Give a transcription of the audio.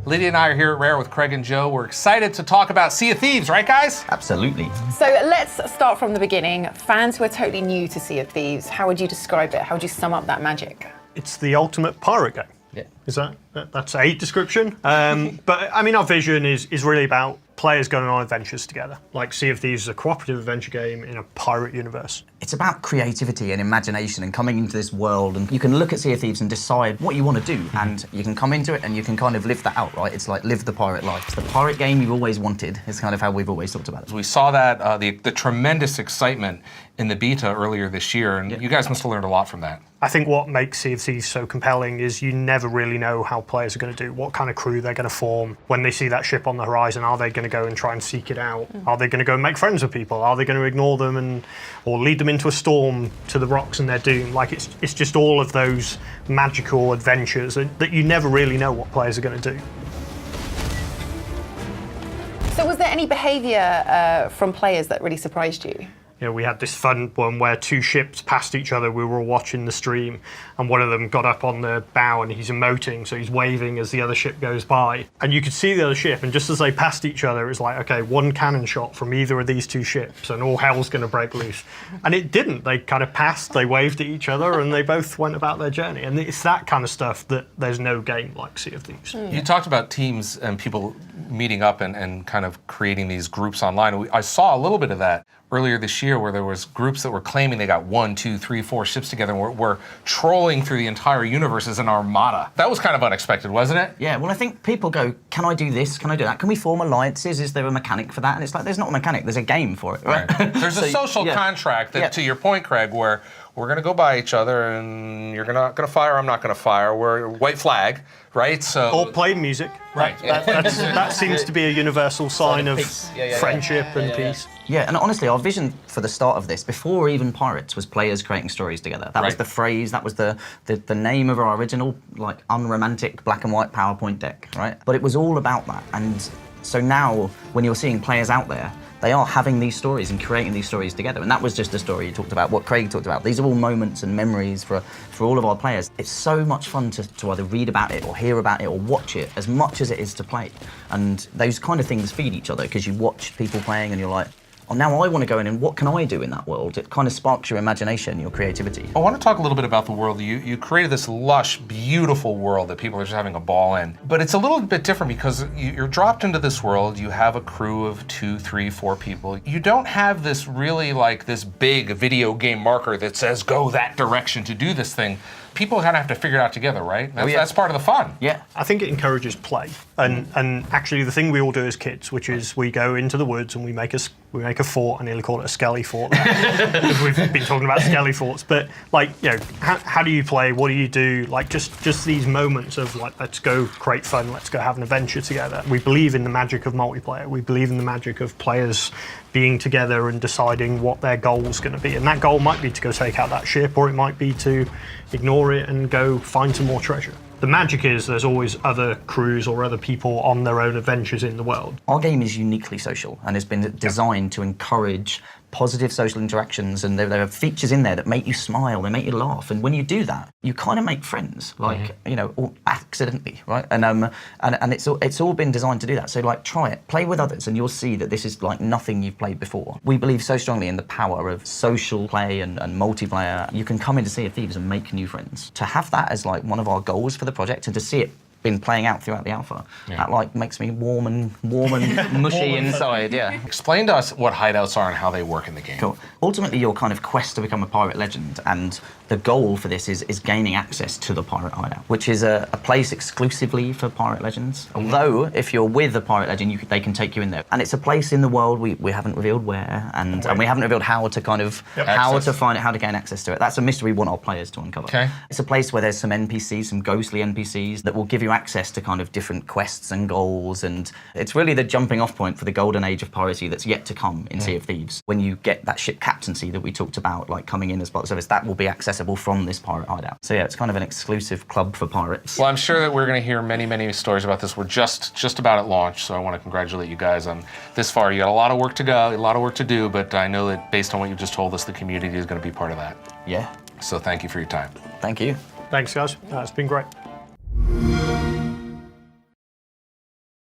Lydia and I are here at Rare with Craig and Joe. We're excited to talk about Sea of Thieves, right guys? Absolutely. So let's start from the beginning. Fans who are totally new to Sea of Thieves, how would you describe it? How would you sum up that magic? It's the ultimate pirate game. Yeah. Is that's a description? But I mean, our vision is really about players going on adventures together. Like Sea of Thieves is a cooperative adventure game in a pirate universe. It's about creativity and imagination and coming into this world, and you can look at Sea of Thieves and decide what you want to do, and you can come into it and you can kind of live that out, right? It's like live the pirate life. It's the pirate game you've always wanted. It's kind of how we've always talked about it. We saw that, the tremendous excitement in the beta earlier this year, and you guys must have learned a lot from that. I think what makes Sea of Thieves so compelling is you never really know how players are going to do, what kind of crew they're going to form. When they see that ship on the horizon, are they going to go and try and seek it out? Are they going to go and make friends with people? Are they going to ignore them or lead them into a storm to the rocks and their doom? Like it's just all of those magical adventures that you never really know what players are going to do. So was there any behaviour from players that really surprised you? You know, we had this fun one where two ships passed each other. We were all watching the stream, and one of them got up on the bow and he's emoting, so he's waving as the other ship goes by. And you could see the other ship, and just as they passed each other, it was like, okay, one cannon shot from either of these two ships, and all hell's going to break loose. And it didn't. They kind of passed, they waved at each other, and they both went about their journey. And it's that kind of stuff that there's no game like Sea of Thieves. You talked about teams and people meeting up and kind of creating these groups online. I saw a little bit of that earlier this year, where there was groups that were claiming they got 1, 2, 3, 4 ships together and were trolling through the entire universe as an armada. That was kind of unexpected, wasn't it? Yeah, well, I think people go, can I do this? Can I do that? Can we form alliances? Is there a mechanic for that? And it's like, there's not a mechanic, there's a game for it, right? There's a social contract that, to your point, Craig, where we're going to go by each other and you're not going to fire, I'm not going to fire. We're white flag, right? So Or play music. Right. That seems to be a universal sign of friendship and peace. Yeah, and honestly, our vision for the start of this, before even Pirates, was players creating stories together. That was the phrase, that was the name of our original, like, unromantic black and white PowerPoint deck, right? But it was all about that. And so now, when you're seeing players out there, they are having these stories and creating these stories together. And that was just a story you talked about, what Craig talked about. These are all moments and memories for all of our players. It's so much fun to either read about it or hear about it or watch it, as much as it is to play. And those kind of things feed each other, because you watch people playing and you're like, oh, now I want to go in and what can I do in that world? It kind of sparks your imagination, your creativity. I want to talk a little bit about the world. You created this lush, beautiful world that people are just having a ball in. But it's a little bit different because you're dropped into this world. You have a crew of 2, 3, 4 people. You don't have this really like this big video game marker that says go that direction to do this thing. People kind of have to figure it out together, right? That's part of the fun. Yeah. I think it encourages play. And actually the thing we all do as kids, which is we go into the woods and we make a fort. I nearly call it a skelly fort. We've been talking about skelly forts. But like, you know, how do you play? What do you do? Like just these moments of like, let's go create fun, let's go have an adventure together. We believe in the magic of multiplayer. We believe in the magic of players being together and deciding what their goal's going to be. And that goal might be to go take out that ship, or it might be to ignore it and go find some more treasure. The magic is there's always other crews or other people on their own adventures in the world. Our game is uniquely social and has been designed to encourage positive social interactions, and there are features in there that make you smile, they make you laugh, and when you do that, you kind of make friends, like you know, accidentally, right? And it's all been designed to do that. So like, try it, play with others, and you'll see that this is like nothing you've played before. We believe so strongly in the power of social play and multiplayer. You can come into Sea of Thieves and make new friends. To have that as like one of our goals for the project, and to see it been playing out throughout the alpha, that like makes me warm and mushy inside. Yeah. Explain to us what hideouts are and how they work in the game. Cool. Ultimately, your kind of quest to become a pirate legend, and the goal for this is gaining access to the pirate hideout, which is a place exclusively for pirate legends. Although, if you're with a pirate legend, they can take you in there. And it's a place in the world we haven't revealed where, and we haven't revealed how to kind of to find it, how to gain access to it. That's a mystery we want our players to uncover. Okay. It's a place where there's some NPCs, some ghostly NPCs that will give you access to kind of different quests and goals, and it's really the jumping off point for the golden age of piracy that's yet to come in Sea of Thieves. When you get that ship captaincy that we talked about, like coming in as part of the service, that will be accessible from this pirate hideout. So yeah, it's kind of an exclusive club for pirates. Well, I'm sure that we're going to hear many, many stories about this. We're just about at launch, so I want to congratulate you guys on this far. You got a lot of work to go, a lot of work to do, but I know that based on what you just told us, the community is going to be part of that. Yeah. So thank you for your time. Thank you. Thanks, guys. It's been great.